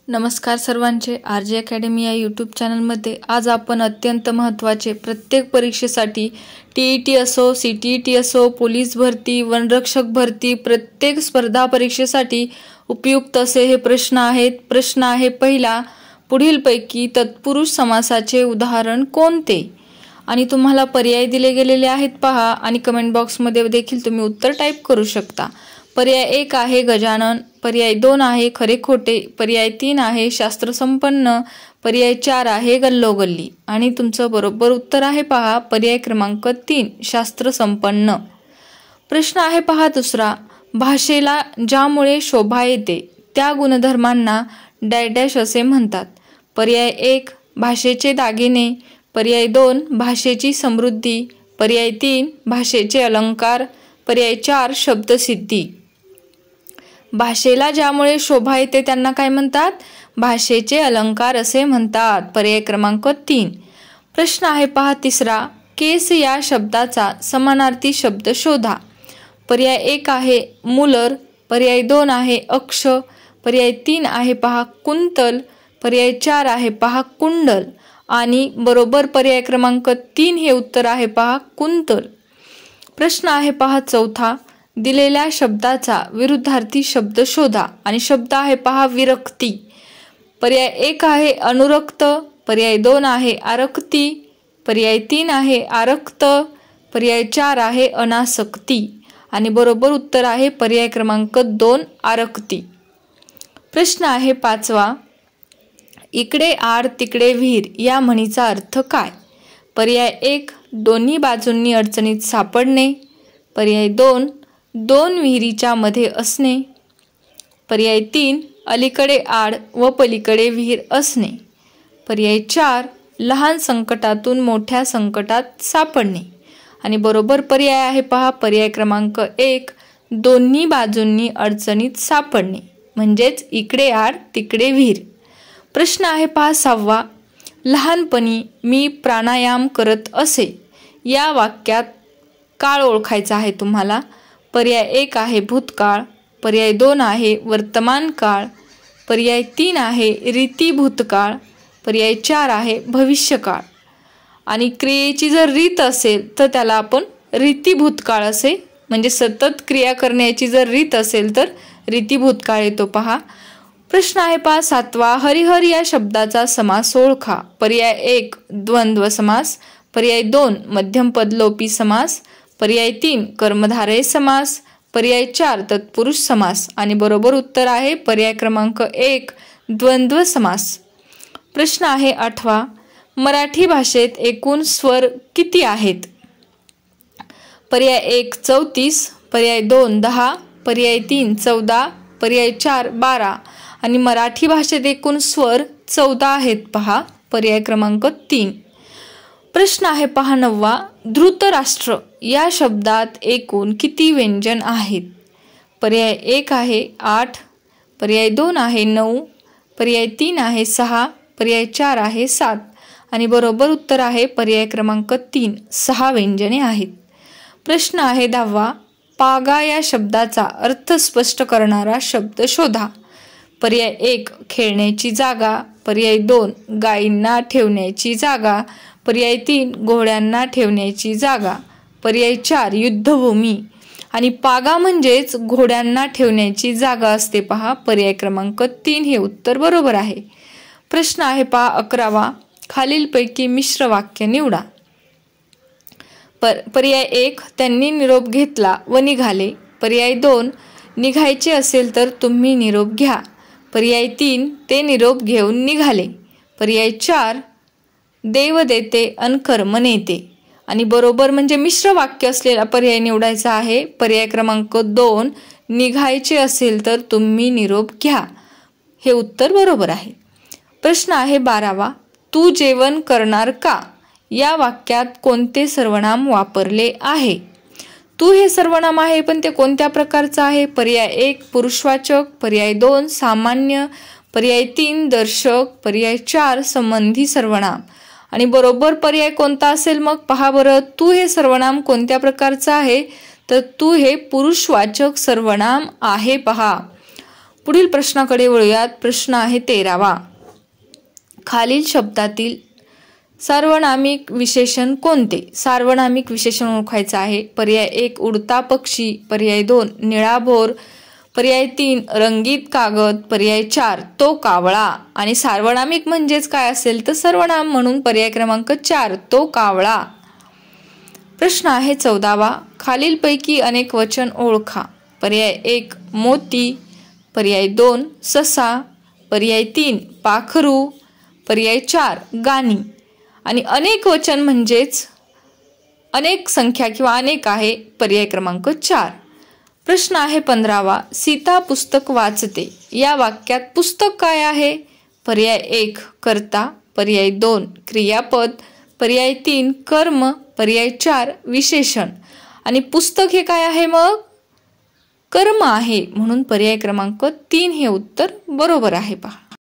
नमस्कार सर्वांचे RJ academy या यूट्यूब चॅनलमध्ये आज आपण अत्यंत महत्त्वाचे प्रत्येक परीक्षेसाठी टीईटी असो सीटीईटी असो पोलीस भरती वनरक्षक भरती प्रत्येक स्पर्धा परीक्षेसाठी उपयुक्त असे हे प्रश्न आहेत। प्रश्न आहे पहिला, पुढीलपैकी तत्पुरुष समासाचे उदाहरण कोणते? आणि तुम्हाला पर्याय दिले गेलेले आहेत पहा आणि कमेंट बॉक्समध्ये देखील तुम्ही उत्तर टाइप करू शकता। पर्याय 1 आहे गजानन, पर्याय 2 आहे खरे खोटे, पर्याय 3 आहे शास्त्रसंपन्न, पर्याय 4 आहे गल्लोगल्ली। आणि तुमचं बरोबर उत्तर आहे पहा पर्याय क्रमांक 3 शास्त्रसंपन्न। प्रश्न आहे पहा दुसरा, भाषेला ज्यामुळे शोभा येते त्या गुणधर्मांना डॅश असे म्हणतात। पर्याय 1 भाषेचे दागिने, पर्याय 2 भाषेची समृद्धी, पर्याय 3 भाषेचे अलंकार, पर्याय 4 शब्दसिद्धी। भाषेला ज्यामुळे शोभा येते त्यांना काय म्हणतात? भाषेचे अलंकार असे म्हणतात। पर्याय क्रमांक 3। प्रश्न आहे पहा तिसरा, केस या शब्दाचा समानार्थी शब्द शोधा। पर्याय 1 आहे मुलर, पर्याय 2 आहे अक्ष, पर्याय 3 आहे पहा कुंतल, पर्याय 4 आहे पहा कुंडल आणि बरोबर पर्याय क्रमांक 3 हे उत्तर आहे पहा कुंतल। प्रश्न आहे पहा चौथा, दिलेल्या शब्दाचा विरुद्धार्थी शब्द शोधा आणि शब्द आहे पहा विरक्ती। पर्याय 1 आहे अनुरक्त, पर्याय 2 आहे आरक्ती, पर्याय 3 आहे आरक्त, पर्याय 4 आहे अनासक्ती आणि बरोबर उत्तर आहे पर्याय क्रमांक 2 आरक्ती। प्रश्न आहे पाचवा, इकडे आड तिकडे विहीर या म्हणीचा अर्थ काय? पर्याय 1 दोन्ही बाजूंनी अडचणीत सापडणे, पर्याय 2 दोन विहिरीच्या मध्ये असणे, पर्याय 3 अलीकडे आड व पलीकडे विहीर असणे, पर्याय 4 लहान संकटातून मोठ्या संकटात सापडणे आणि बरोबर पर्याय आहे पहा पर्याय क्रमांक 1 दोन्ही बाजूंनी अडचणीत सापडणे म्हणजेच इकडे आड तिकडे विहीर। प्रश्न आहे पहा सहावा, लहानपणी मी प्राणायाम करत असे या वाक्यात काळ ओळखायचा आहे तुम्हाला। पर्याय 1 आहे भूतकाळ, पर्याय 2 आहे वर्तमान काळ, पर्याय 3 आहे रीती भूतकाळ, पर्याय 4 आहे भविष्यकाळ आणि क्रियेची जर रीत असेल तर त्याला आपण रीती भूतकाळ असे म्हणजे सतत क्रिया करण्याची जर रीत असेल तर रीती भूतकाळ येतो पहा। प्रश्न आहे पहा सातवा, हरिहर या शब्दाचा समास ओळखा। पर्याय 1 द्वंद्व समास, पर्याय 2 मध्यमपद लोपी समास, पर्याय 3 कर्मधारय समास, पर्याय 4 तत्पुरुष समास आणि बरोबर उत्तर आहे पर्याय क्रमांक 1 द्वंद्व समास। प्रश्न आहे आठवा, मराठी भाषेत एकूण स्वर किती आहेत? पर्याय 1 34, पर्याय 2 10, पर्याय 3 14, पर्याय 4 12 आणि मराठी भाषेत एकूण स्वर 14 आहेत पहा पर्याय क्रमांक 3। प्रश्न आहे पहा नववा, धृतराष्ट्र या शब्दात एकूण किती व्यंजन आहेत? पर्याय 1 आहे 8, पर्याय 2 आहे 9, पर्याय 3 आहे 6, पर्याय 4 आहे 7 आणि बरोबर उत्तर आहे पर्याय क्रमांक 3 6 व्यंजने आहेत। प्रश्न आहे 10वा, पागा या शब्दाचा अर्थ स्पष्ट करणारा शब्द शोधा। पर्याय 1 खेळण्याची जागा, पर्याय 2 गायींना ठेवण्याची जागा, पर्याय 3 घोड्यांना ठेवण्याची जागा, पर्याय 4 युद्धभूमी आणि पागा म्हणजेच घोड्यांना ठेवण्याची जागा असते पहा पर्याय क्रमांक 3 हे उत्तर बरोबर आहे। प्रश्न आहे पहा 11वा, खालीलपैकी मिश्र वाक्य निवडा। पर्याय 1 त्यांनी निरोप घेतला व निघाले, पर्याय 2 निघायचे असेल तर तुम्ही निरोप घ्या, पर्याय 3 ते निरोप घेऊन निघाले, पर्याय 4 देव देते अन कर्म नेते आणि बरोबर म्हणजे मिश्र वाक्य असलेला पर्याय निवडायचा आहे। पर्याय क्रमांक 2 निघायचे असेल तर तुम्ही निरोप घ्या हे उत्तर बरोबर आहे। प्रश्न आहे 12वा, तू जेवण करणार का या वाक्यात कोणते सर्वनाम वापरले आहे? तू हे सर्वनाम आहे पण ते कोणत्या प्रकारचं आहे? पर्याय 1 पुरुषवाचक, पर्याय 2 सामान्य, पर्याय 3 दर्शक, पर्याय 4 संबंधी सर्वनाम आणि बरोबर पर्याय कोणता असेल मग पहा बरं। तू हे सर्वनाम कोणत्या प्रकारचं आहे तर तू हे पुरुषवाचक सर्वनाम आहे पहा। पुढील प्रश्नाकडे वळूयात। प्रश्न आहे 13वा। खालील शब्दातील सार्वनामिक विशेषण कोणते? सार्वनामिक विशेषण ओळखायचं आहे। पर्याय 1 उडता पक्षी, पर्याय 2 निळा भोर, पर्याय 3 रंगीत कागद, पर्याय 4 तो कावळा। आणि सार्वनामिक म्हणजेच काय असेल तर सर्वनाम, म्हणून पर्याय क्रमांक 4 तो कावळा। प्रश्न आहे 14वा। खालीलपैकी अनेक वचन ओळखा। पर्याय 1 मोती, पर्याय 2 ससा, पर्याय 3 पाखरू, पर्याय 4 गाणी। आणि अनेक वचन म्हणजेच अनेक संख्या किंवा अनेक आहे, पर्याय क्रमांक 4। प्रश्न आहे 15वा। सीता पुस्तक वाचते या वाक्यात पुस्तक काय आहे? पर्याय 1 कर्ता, पर्याय 2 क्रियापद, पर्याय 3 कर्म, पर्याय 4 विशेषण। आणि पुस्तक हे काय आहे मग? कर्म आहे, म्हणून पर्याय क्रमांक 3 हे उत्तर बरोबर आहे। पहा